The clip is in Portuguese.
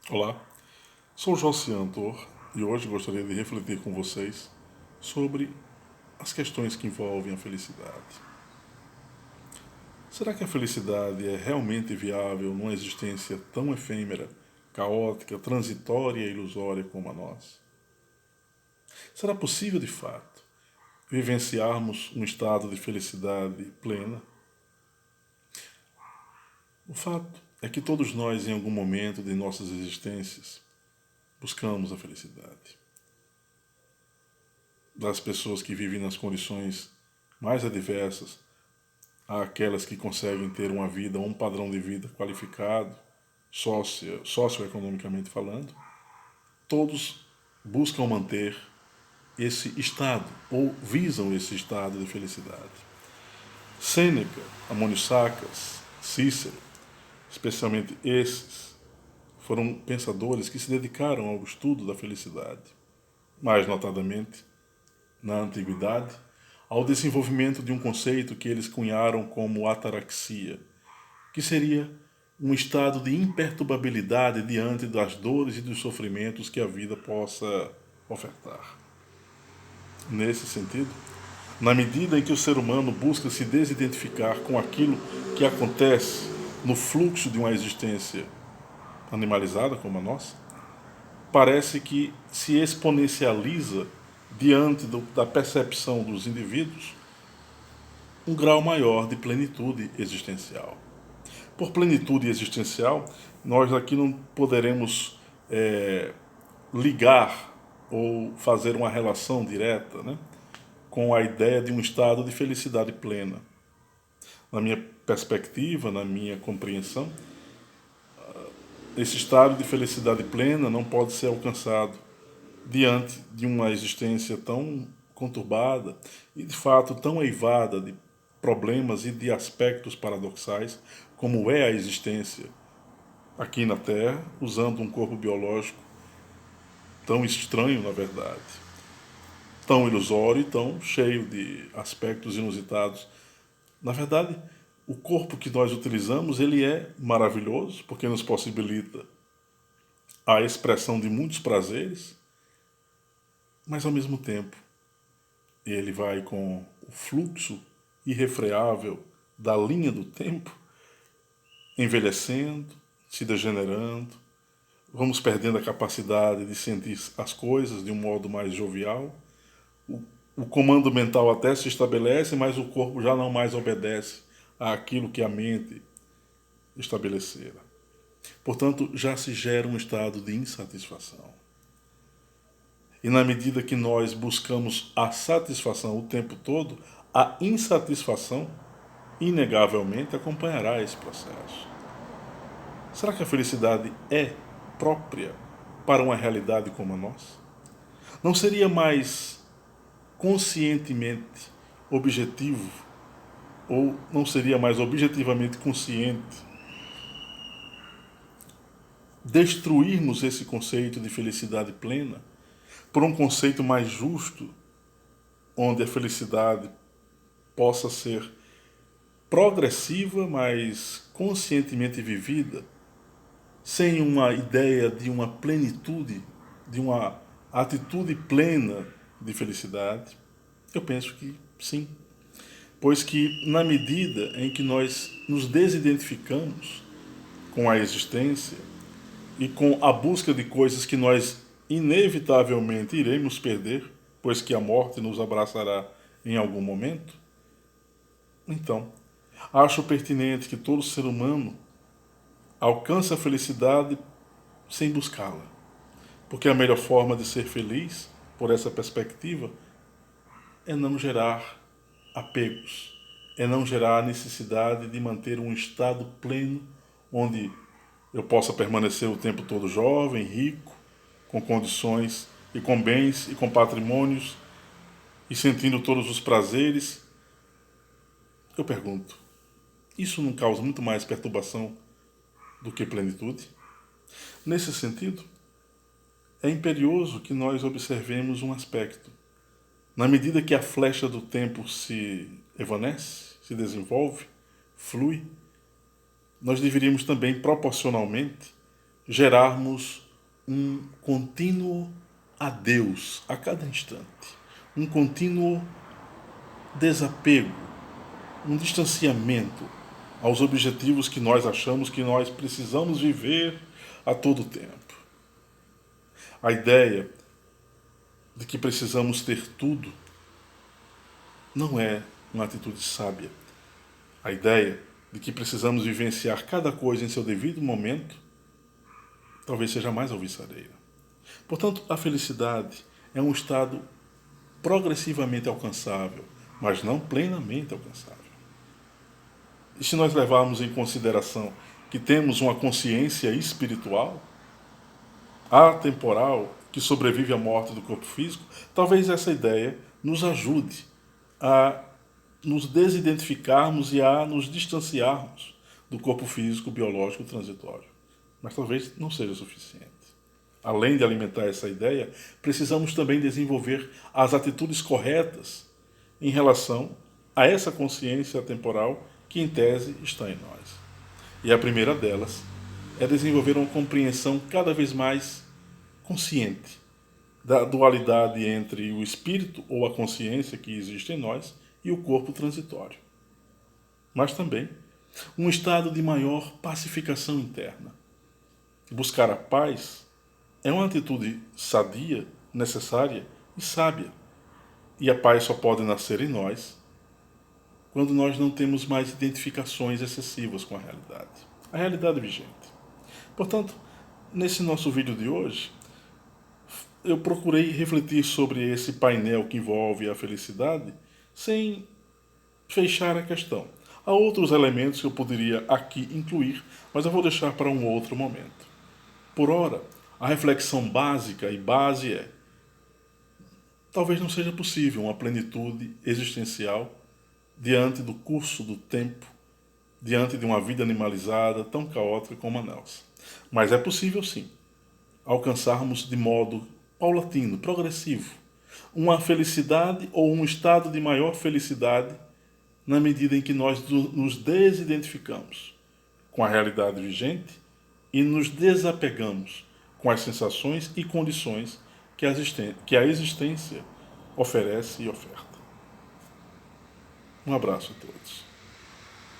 Olá, sou Josian Antor e hoje gostaria de refletir com vocês sobre as questões que envolvem a felicidade. Será que a felicidade é realmente viável numa existência tão efêmera, caótica, transitória e ilusória como a nossa? Será possível, de fato, vivenciarmos um estado de felicidade plena? O fato é que todos nós, em algum momento de nossas existências, buscamos a felicidade. Das pessoas que vivem nas condições mais adversas, àquelas que conseguem ter uma vida, um padrão de vida qualificado, socioeconomicamente falando, todos buscam manter esse estado, ou visam esse estado de felicidade. Sêneca, Amônio Sacas, Cícero, especialmente esses, foram pensadores que se dedicaram ao estudo da felicidade, mais notadamente, na antiguidade, ao desenvolvimento de um conceito que eles cunharam como ataraxia, que seria um estado de imperturbabilidade diante das dores e dos sofrimentos que a vida possa ofertar. Nesse sentido, na medida em que o ser humano busca se desidentificar com aquilo que acontece no fluxo de uma existência animalizada como a nossa, parece que se exponencializa diante da percepção dos indivíduos um grau maior de plenitude existencial. Por plenitude existencial, nós aqui não poderemos ligar ou fazer uma relação direta, né, com a ideia de um estado de felicidade plena. Na minha perspectiva, na minha compreensão, esse estado de felicidade plena não pode ser alcançado diante de uma existência tão conturbada e, de fato, tão eivada de problemas e de aspectos paradoxais como é a existência aqui na Terra, usando um corpo biológico tão estranho, na verdade, tão ilusório e tão cheio de aspectos inusitados. Na verdade, o corpo que nós utilizamos, ele é maravilhoso, porque nos possibilita a expressão de muitos prazeres, mas ao mesmo tempo ele vai com o fluxo irrefreável da linha do tempo, envelhecendo, se degenerando, vamos perdendo a capacidade de sentir as coisas de um modo mais jovial. O comando mental até se estabelece, mas o corpo já não mais obedece àquilo que a mente estabelecera. Portanto, já se gera um estado de insatisfação. E na medida que nós buscamos a satisfação o tempo todo, a insatisfação inegavelmente acompanhará esse processo. Será que a felicidade é própria para uma realidade como a nossa? Não seria mais conscientemente objetivo, ou não seria mais objetivamente consciente, destruirmos esse conceito de felicidade plena por um conceito mais justo, onde a felicidade possa ser progressiva, mas conscientemente vivida, sem uma ideia de uma plenitude, de uma atitude plena de felicidade? Eu penso que sim. Pois que, na medida em que nós nos desidentificamos com a existência e com a busca de coisas que nós inevitavelmente iremos perder, pois que a morte nos abraçará em algum momento, então, acho pertinente que todo ser humano alcance a felicidade sem buscá-la. Porque a melhor forma de ser feliz, por essa perspectiva, é não gerar apegos, é não gerar a necessidade de manter um estado pleno onde eu possa permanecer o tempo todo jovem, rico, com condições e com bens e com patrimônios e sentindo todos os prazeres. Eu pergunto, isso não causa muito mais perturbação do que plenitude? Nesse sentido, é imperioso que nós observemos um aspecto. Na medida que a flecha do tempo se evanece, se desenvolve, flui, nós deveríamos também proporcionalmente gerarmos um contínuo adeus a cada instante, um contínuo desapego, um distanciamento aos objetivos que nós achamos que nós precisamos viver a todo tempo. A ideia de que precisamos ter tudo não é uma atitude sábia. A ideia de que precisamos vivenciar cada coisa em seu devido momento talvez seja mais alvissareira. Portanto, a felicidade é um estado progressivamente alcançável, mas não plenamente alcançável. E se nós levarmos em consideração que temos uma consciência espiritual, atemporal, que sobrevive à morte do corpo físico, talvez essa ideia nos ajude a nos desidentificarmos e a nos distanciarmos do corpo físico biológico transitório. Mas talvez não seja suficiente. Além de alimentar essa ideia, precisamos também desenvolver as atitudes corretas em relação a essa consciência atemporal que, em tese, está em nós. E a primeira delas é desenvolver uma compreensão cada vez mais consciente da dualidade entre o espírito ou a consciência que existe em nós e o corpo transitório. Mas também um estado de maior pacificação interna. Buscar a paz é uma atitude sadia, necessária e sábia. E a paz só pode nascer em nós quando nós não temos mais identificações excessivas com a realidade vigente. Portanto, nesse nosso vídeo de hoje, eu procurei refletir sobre esse painel que envolve a felicidade sem fechar a questão. Há outros elementos que eu poderia aqui incluir, mas eu vou deixar para um outro momento. Por ora, a reflexão básica e base é: talvez não seja possível uma plenitude existencial diante do curso do tempo, diante de uma vida animalizada tão caótica como a nossa. Mas é possível sim alcançarmos de modo paulatino, progressivo, uma felicidade ou um estado de maior felicidade na medida em que nós nos desidentificamos com a realidade vigente e nos desapegamos com as sensações e condições que a existência oferece e oferta. Um abraço a todos.